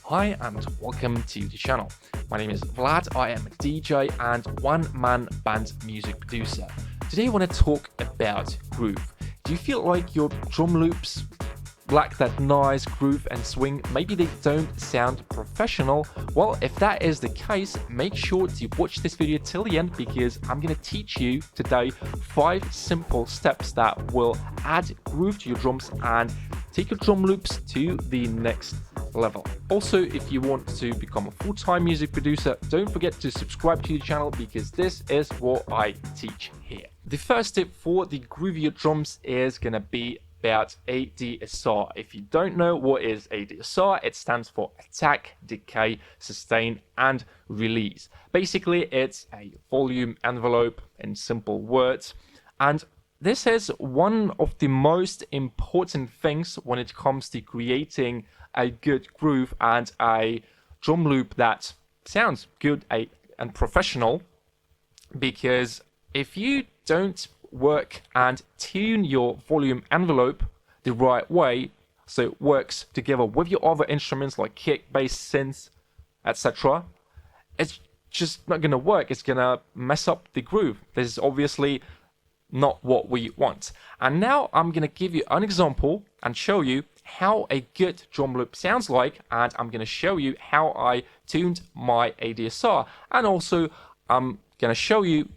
Hi and welcome to the channel. My name is Vlad, I am a DJ and one-man band music producer. Today I want to talk about groove. Do you feel like your drum loops lack that nice groove and swing? Maybe they don't sound professional? Well, if that is the case, make sure to watch this video till the end because I'm going to teach you today 5 simple steps that will add groove to your drums and take your drum loops to the next level. Also, if you want to become a full-time music producer, don't forget to subscribe to the channel because this is what I teach here. The first tip for the groovier drums is going to be about ADSR. If you don't know what is ADSR, it stands for attack, decay, sustain, and release. Basically, it's a volume envelope in simple words, and this is one of the most important things when it comes to creating a good groove and a drum loop that sounds good and professional, because if you don't work and tune your volume envelope the right way so it works together with your other instruments like kick, bass, synths, etc., it's just not gonna work. It's gonna mess up the groove. This is obviously not what we want. And now I'm gonna give you an example and show you how a good drum loop sounds like, and I'm gonna show you how I tuned my ADSR, and also I'm gonna show you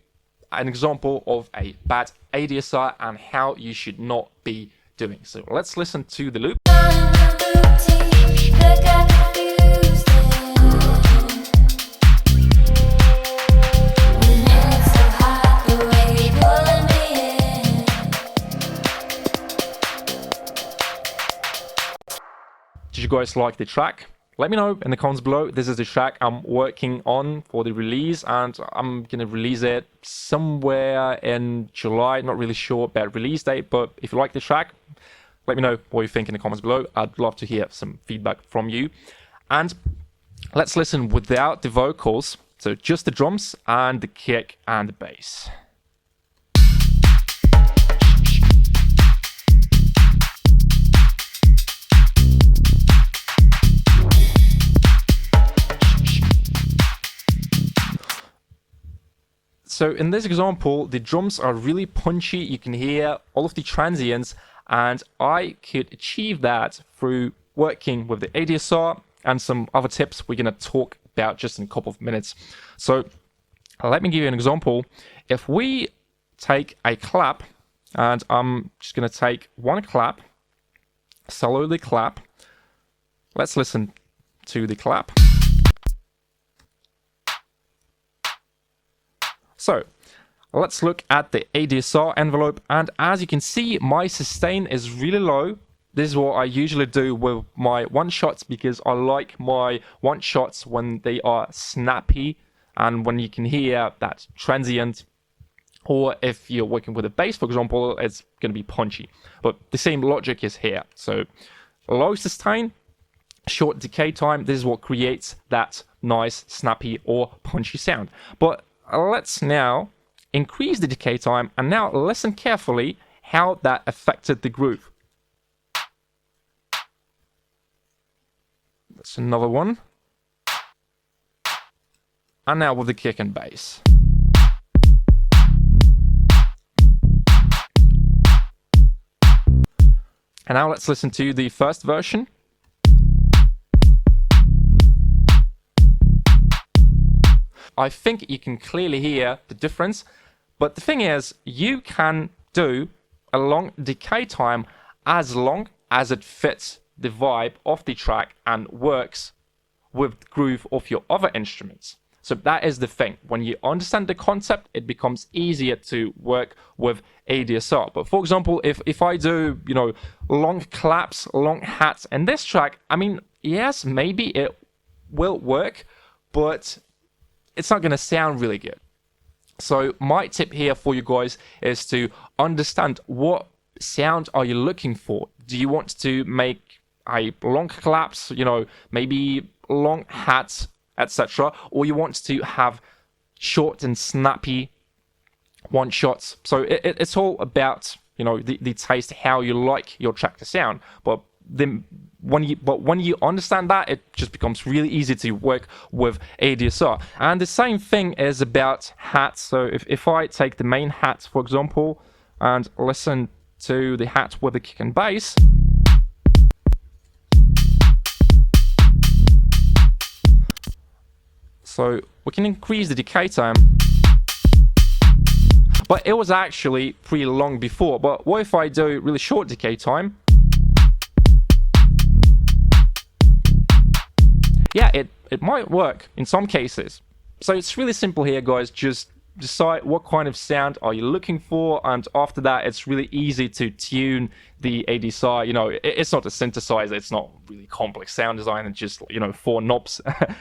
an example of a bad ADSR and how you should not be doing. So let's listen to the loop. Did you guys like the track? Let me know in the comments below. This is the track I'm working on for the release, and I'm gonna release it somewhere in July. Not really sure about release date, but if you like the track, let me know what you think in the comments below. I'd love to hear some feedback from you. And let's listen without the vocals, so just the drums and the kick and the bass. So in this example, the drums are really punchy. You can hear all of the transients, and I could achieve that through working with the ADSR and some other tips we're going to talk about just in a couple of minutes. So let me give you an example. If we take a clap, and I'm just going to take one clap, slowly clap. Let's listen to the clap. So let's look at the ADSR envelope, and as you can see, my sustain is really low. This is what I usually do with my one-shots because I like my one-shots when they are snappy and when you can hear that transient, or if you're working with a bass, for example, it's going to be punchy. But the same logic is here. So low sustain, short decay time, this is what creates that nice, snappy or punchy sound. But let's now increase the decay time and now listen carefully how that affected the groove. That's another one. And now with the kick and bass. And now let's listen to the first version. I think you can clearly hear the difference, but the thing is, you can do a long decay time as long as it fits the vibe of the track and works with the groove of your other instruments. So that is the thing. When you understand the concept, it becomes easier to work with ADSR. But for example, if I do, long claps, long hats in this track, I mean, yes, maybe it will work, but it's not going to sound really good. So my tip here for you guys is to understand what sound are you looking for. Do you want to make a long claps, maybe long hats, etc., or you want to have short and snappy one shots? So it's all about the taste, how you like your track to sound. But the when you understand that, it just becomes really easy to work with ADSR. And the same thing is about hats. So if I take the main hat, for example, and listen to the hat with the kick and bass, so we can increase the decay time. But it was actually pretty long before. But what if I do really short decay time? Yeah, it might work in some cases. So it's really simple here, guys. Just decide what kind of sound are you looking for, and after that it's really easy to tune the ADSR. You know, it's not a synthesizer, it's not really complex sound design, it's just, you know, 4 knobs: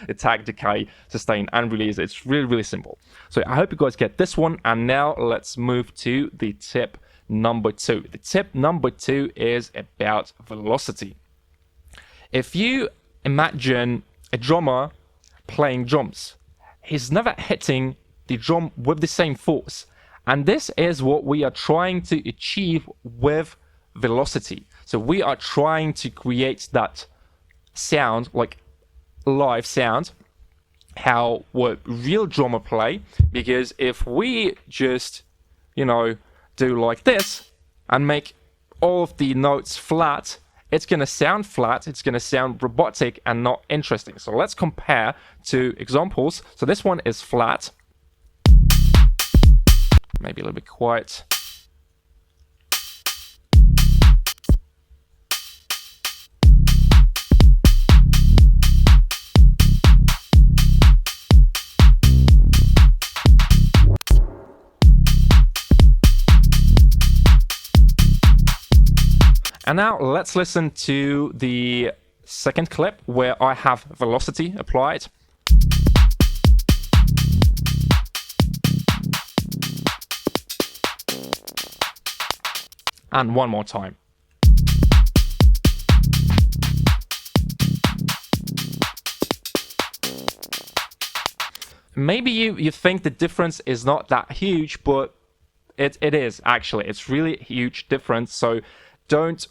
attack, decay, sustain, and release. It's really simple. So I hope you guys get this one, and now let's move to the tip number 2. The tip number 2 is about velocity. If you imagine a drummer playing drums, he's never hitting the drum with the same force, and this is what we are trying to achieve with velocity. So we are trying to create that sound, like live sound, how what real drummer play. Because if we just, you know, do like this and make all of the notes flat, it's gonna sound flat, it's gonna sound robotic and not interesting. So let's compare 2 examples. So this one is flat, maybe a little bit quiet. And now let's listen to the second clip where I have velocity applied. And one more time. Maybe you think the difference is not that huge, but it is actually. It's really a huge difference. So don't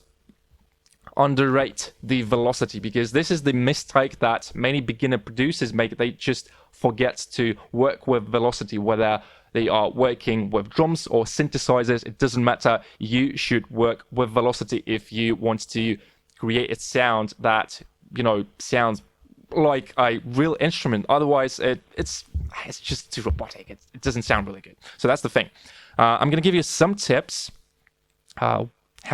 underrate the velocity, because this is the mistake that many beginner producers make. They just forget to work with velocity, whether they are working with drums or synthesizers. It doesn't matter. You should work with velocity if you want to create a sound that, you know, sounds like a real instrument. Otherwise, it's just too robotic. It doesn't sound really good. So that's the thing. I'm going to give you some tips how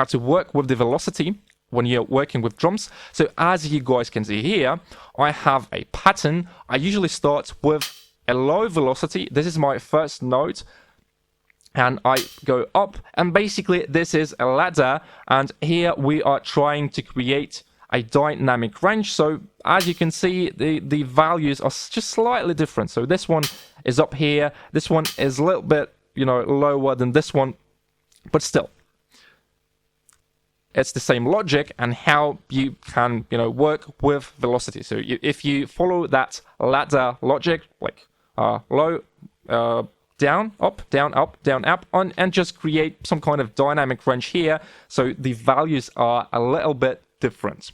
to work with the velocity when you're working with drums. So as you guys can see here, I have a pattern. I usually start with a low velocity. This is my first note, and I go up, and basically this is a ladder, and here we are trying to create a dynamic range. So as you can see, the values are just slightly different. So this one is up here, this one is a little bit, you know, lower than this one, but still it's the same logic and how you can, you know, work with velocity. So if you follow that ladder logic, like low, down, up, down, up, down, up, and just create some kind of dynamic range here, so the values are a little bit different.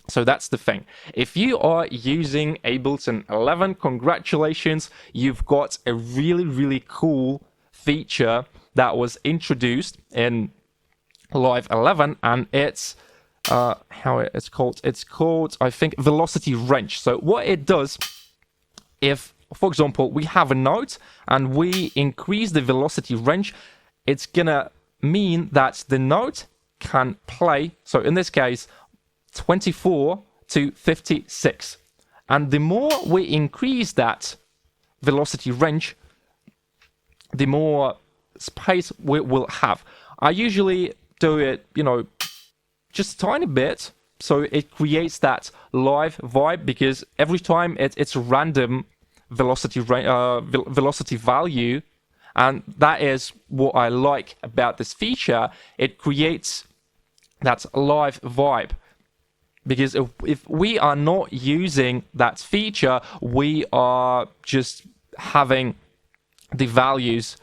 So that's the thing. If you are using Ableton 11, congratulations, you've got a really cool feature that was introduced in Live 11, and it's how it's called. It's called, I think, velocity range. So what it does, if, for example, we have a note and we increase the velocity range, it's gonna mean that the note can play, so in this case 24 to 56, and the more we increase that velocity range, the more space we will have. I usually do it, you know, just a tiny bit, so it creates that live vibe, because every time it's a random velocity value, and that is what I like about this feature. It creates that live vibe, because if we are not using that feature, we are just having the values,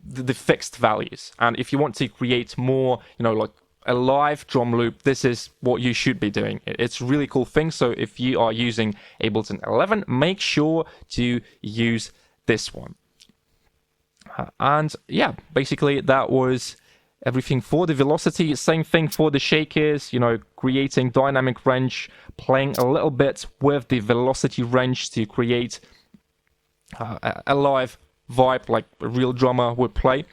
the fixed values. And if you want to create more, you know, like a live drum loop, this is what you should be doing. It's a really cool thing. So if you are using Ableton 11, make sure to use this one. And yeah, basically that was everything for the velocity. Same thing for the shakers, you know, creating dynamic range, playing a little bit with the velocity range to create a live vibe like a real drummer would play.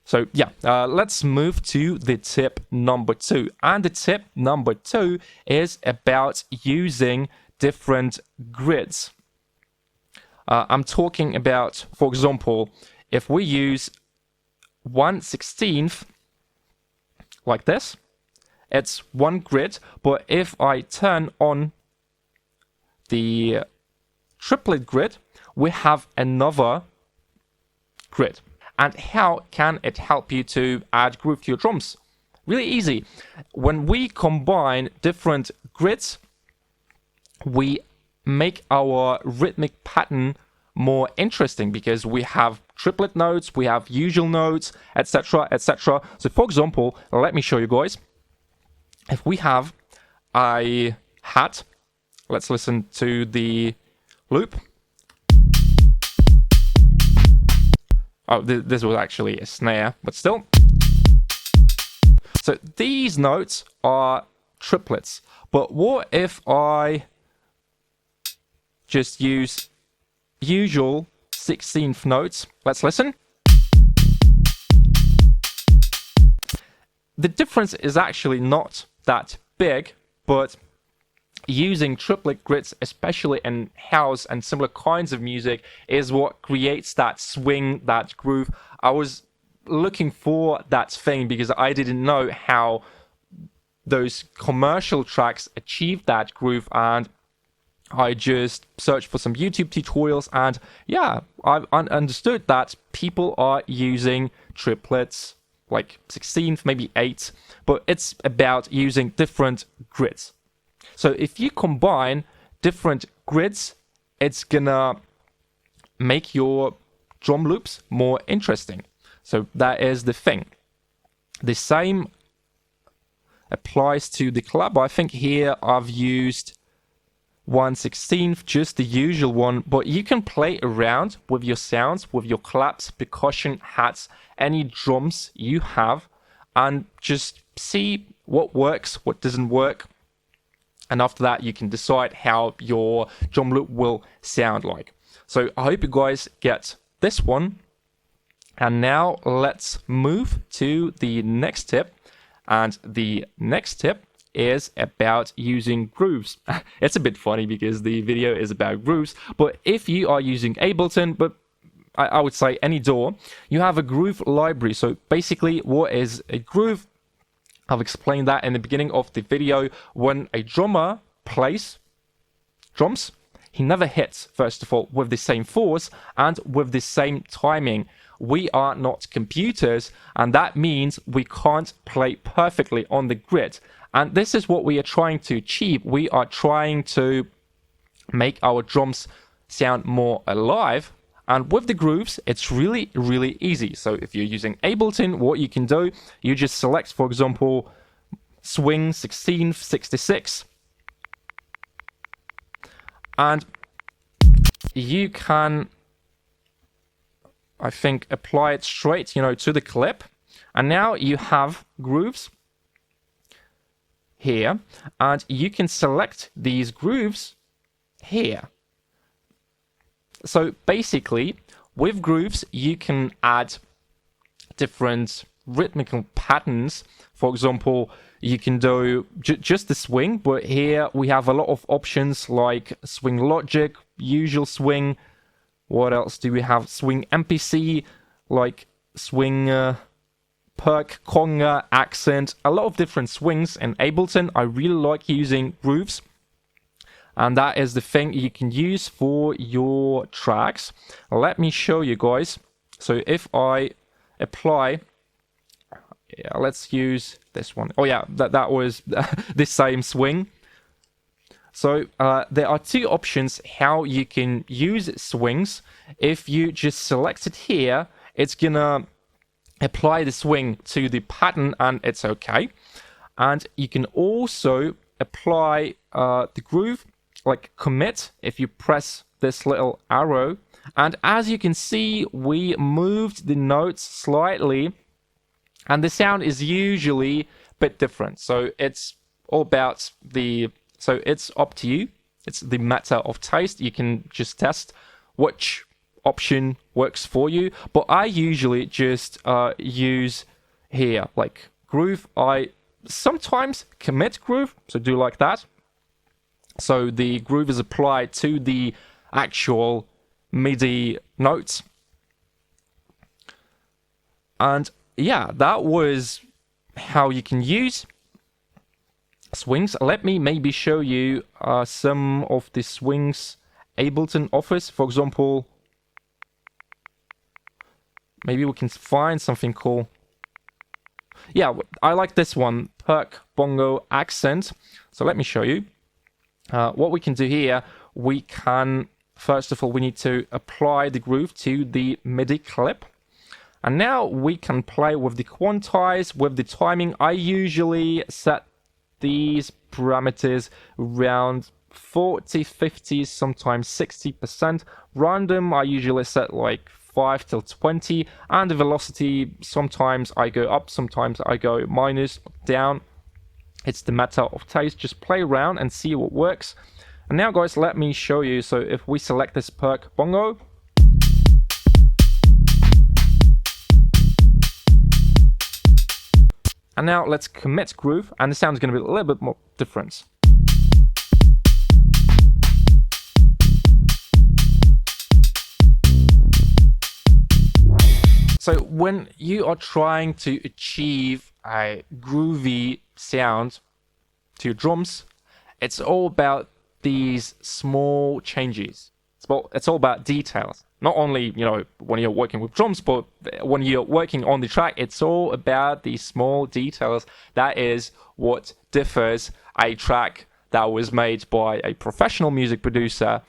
So yeah, let's move to the tip number 2. And the tip number 2 is about using different grids. I'm talking about, for example, if we use 1/16 like this, it's one grid. But if I turn on the triplet grid, we have another grid. And how can it help you to add groove to your drums? Really easy. When we combine different grids, we make our rhythmic pattern more interesting because we have triplet notes, we have usual notes, etc., etc. So for example, let me show you guys. If we have a hat, let's listen to the loop. Oh, this was actually a snare, but still. So these notes are triplets. But what if I just use usual 16th notes? Let's listen. The difference is actually not that big, but using triplet grids, especially in house and similar kinds of music, is what creates that swing, that groove. I was looking for that thing because I didn't know how those commercial tracks achieve that groove, and I just searched for some YouTube tutorials, and yeah, I understood that people are using triplets, like 16th, maybe 8, but it's about using different grids. So if you combine different grids, it's gonna make your drum loops more interesting. So that is the thing. The same applies to the clap. I think here I've used 1/16th, just the usual one, but you can play around with your sounds, with your claps, percussion, hats, any drums you have, and just see what works, what doesn't work. And after that, you can decide how your drum loop will sound like. So I hope you guys get this one. And now let's move to the next tip. And the next tip is about using grooves. It's a bit funny because the video is about grooves, but if you are using Ableton, but I would say any DAW, you have a groove library. So basically, what is a groove? I've explained that in the beginning of the video. When a drummer plays drums, he never hits, first of all, with the same force and with the same timing. We are not computers, and that means we can't play perfectly on the grid. And this is what we are trying to achieve. We are trying to make our drums sound more alive. And with the grooves, it's really, really easy. So if you're using Ableton, what you can do, you just select, for example, swing 16th, 66. And you can, I think, apply it straight, to the clip. And now you have grooves here. And you can select these grooves here. So basically, with grooves, you can add different rhythmical patterns. For example, you can do just the swing, but here we have a lot of options like swing logic, usual swing. What else do we have? Swing MPC, like swing perk, conga, accent, a lot of different swings in Ableton. I really like using grooves. And that is the thing you can use for your tracks. Let me show you guys. So if I apply, let's use this one. Oh yeah, that was the same swing. So there are two options how you can use swings. If you just select it here, it's gonna apply the swing to the pattern and it's okay. And you can also apply the groove, like commit, if you press this little arrow. And as you can see, we moved the notes slightly, and the sound is usually a bit different. So it's all about so it's up to you. It's the matter of taste. You can just test which option works for you. But I usually just use here, like groove. I sometimes commit groove, so do like that. So the groove is applied to the actual MIDI notes. And yeah, that was how you can use swings. Let me maybe show you some of the swings Ableton offers. For example, maybe we can find something cool. Yeah, I like this one, perk bongo accent. So let me show you. What we can do here, we can, first of all, we need to apply the groove to the MIDI clip. And now we can play with the quantize, with the timing. I usually set these parameters around 40, 50, sometimes 60%. Random, I usually set like 5 till 20. And the velocity, sometimes I go up, sometimes I go minus, down. It's the matter of taste. Just play around and see what works. And now, guys, let me show you. So if we select this perk bongo, and now let's commit groove, and the sound is going to be a little bit more different. So when you are trying to achieve a groovy sound to your drums, it's all about these small changes. It's all about details. Not only, when you're working with drums, but when you're working on the track, it's all about these small details. That is what differs a track that was made by a professional music producer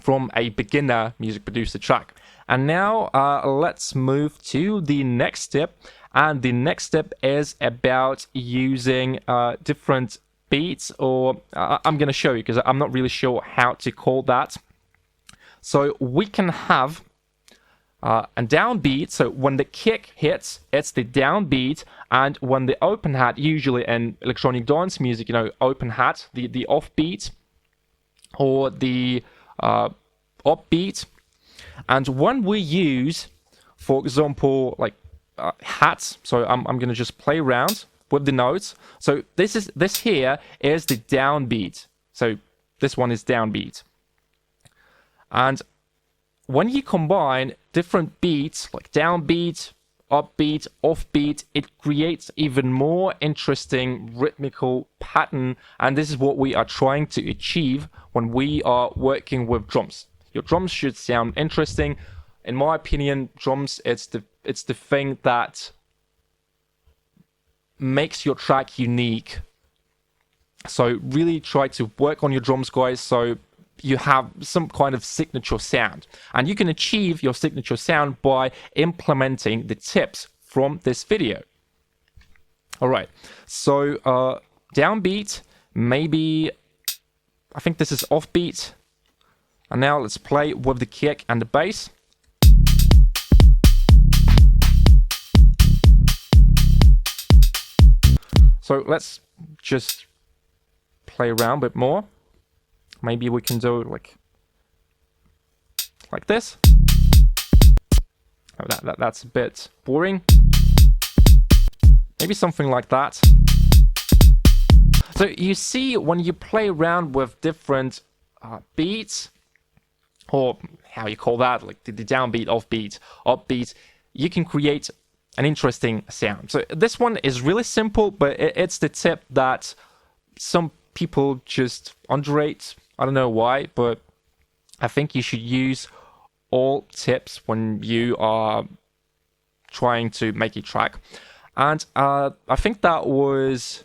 from a beginner music producer track. And now let's move to the next step. And the next step is about using different beats, or I'm going to show you because I'm not really sure how to call that. So we can have a downbeat. So when the kick hits, it's the downbeat. And when the open hat, usually in electronic dance music, open hat, the offbeat or the upbeat. And when we use, for example, like hats, so I'm going to just play around with the notes. So this here is the downbeat. So this one is downbeat. And when you combine different beats, like downbeat, upbeat, offbeat, it creates even more interesting rhythmical pattern. And this is what we are trying to achieve when we are working with drums. Your drums should sound interesting. In my opinion, drums, it's the thing that makes your track unique. So really try to work on your drums, guys, so you have some kind of signature sound. And you can achieve your signature sound by implementing the tips from this video. All right, so downbeat, maybe, I think this is offbeat. And now let's play with the kick and the bass. So let's just play around a bit more. Maybe we can do like this. Oh, that's a bit boring. Maybe something like that. So you see, when you play around with different beats, or how you call that, like the downbeat, offbeat, upbeat, you can create an interesting sound. So this one is really simple, but it's the tip that some people just underrate. I don't know why, but I think you should use all tips when you are trying to make a track. And I think that was...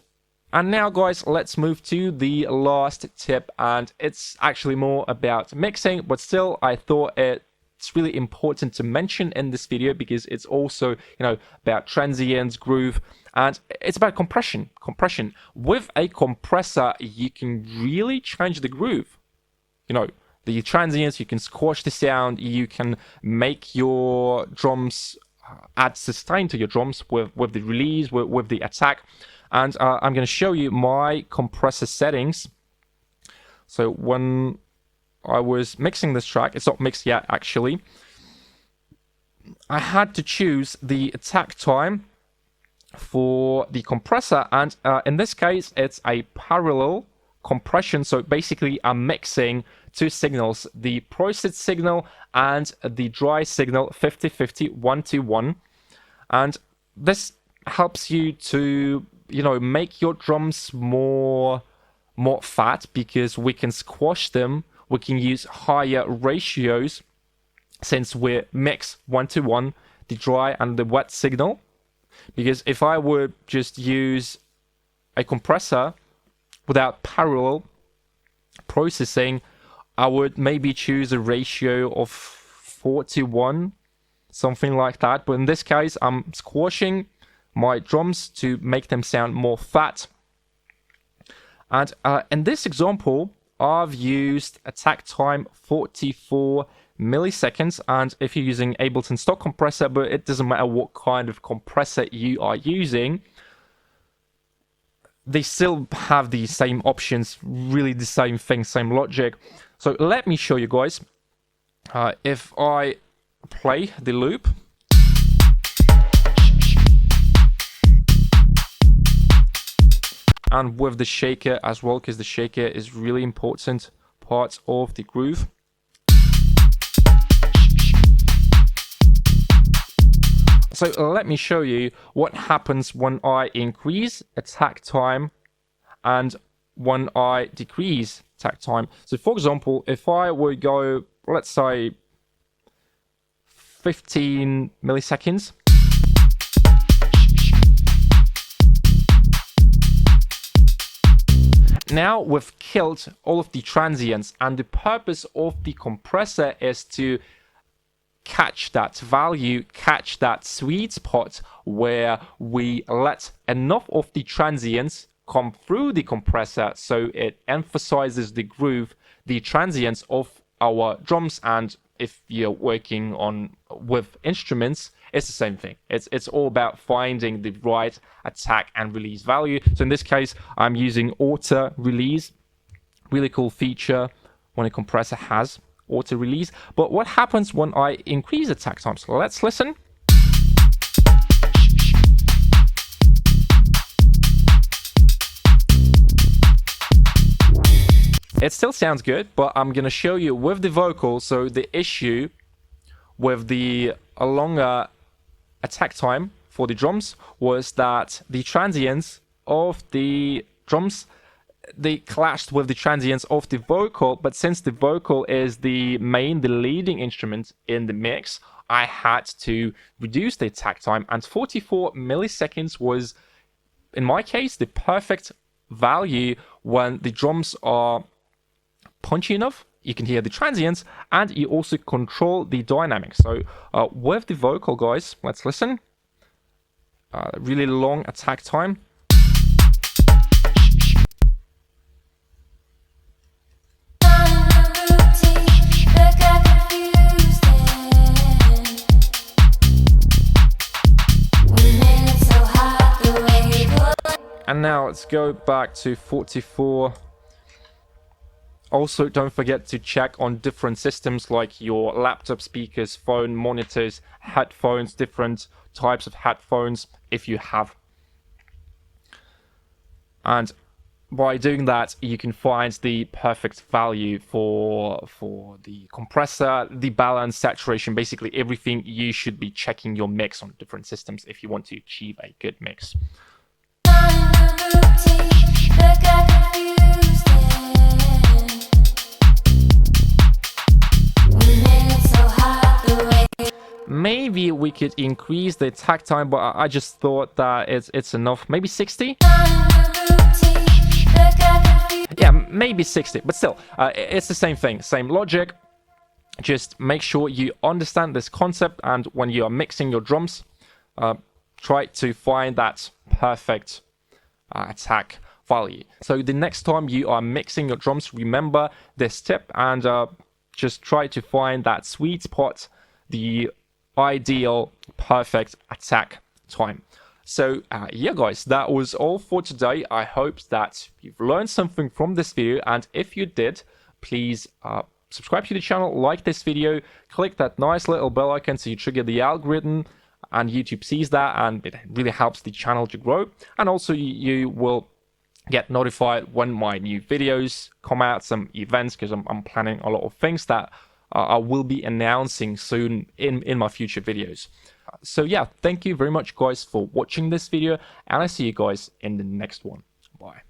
And now, guys, let's move to the last tip, and it's actually more about mixing, but still I thought it it's really important to mention in this video because it's also, about transients, groove, and it's about compression. With a compressor, you can really change the groove. The transients, you can squash the sound, you can make your drums add sustain to your drums with the release, with the attack. And I'm going to show you my compressor settings. So when I was mixing this track, it's not mixed yet actually, I had to choose the attack time for the compressor, and in this case it's a parallel compression. So basically I'm mixing two signals, the processed signal and the dry signal, 50-50, 1-to-1, and this helps you to make your drums more fat because we can squash them. We can use higher ratios since we mix 1-to-1 the dry and the wet signal, because if I would just use a compressor without parallel processing, I would maybe choose a ratio of 4-to-1, something like that. But in this case, I'm squashing my drums to make them sound more fat. And in this example, I've used attack time 44 milliseconds. And if you're using Ableton stock compressor, but it doesn't matter what kind of compressor you are using, they still have the same options, really the same thing, same logic. So let me show you guys. If I play the loop, and with the shaker as well, because the shaker is really important part of the groove. So let me show you what happens when I increase attack time and when I decrease attack time. So for example, if I would go, let's say 15 milliseconds, now we've killed all of the transients, and the purpose of the compressor is to catch that value, catch that sweet spot where we let enough of the transients come through the compressor so it emphasizes the groove, the transients of our drums. And if you're working with instruments, it's the same thing. It's all about finding the right attack and release value. So in this case, I'm using auto release, really cool feature when a compressor has auto release. But what happens when I increase attack time? So let's listen. It still sounds good, but I'm going to show you with the vocal. So the issue with the longer attack time for the drums was that the transients of the drums, they clashed with the transients of the vocal. But since the vocal is the leading instrument in the mix, I had to reduce the attack time, and 44 milliseconds was, in my case, the perfect value when the drums are punchy enough. You can hear the transients, and you also control the dynamics. So with the vocal, guys, let's listen. Really long attack time. And now let's go back to 44. Also, don't forget to check on different systems like your laptop speakers, phone, monitors, headphones, different types of headphones if you have. And by doing that, you can find the perfect value for the compressor, the balance, saturation, basically everything. You should be checking your mix on different systems if you want to achieve a good mix. Maybe we could increase the attack time, but I just thought that it's enough. Maybe 60? Yeah, maybe 60, but still, it's the same thing, same logic. just make sure you understand this concept, and when you are mixing your drums, try to find that perfect attack value. So the next time you are mixing your drums, remember this tip and just try to find that sweet spot, the ideal perfect attack time. So yeah guys, that was all for today. I hope that you've learned something from this video, and if you did, please subscribe to the channel, like this video, click that nice little bell icon so you trigger the algorithm and YouTube sees that, and it really helps the channel to grow. And also you will get notified when my new videos come out, some events, because I'm planning a lot of things that I will be announcing soon in my future videos. So yeah, thank you very much guys for watching this video, and I see you guys in the next one. Bye.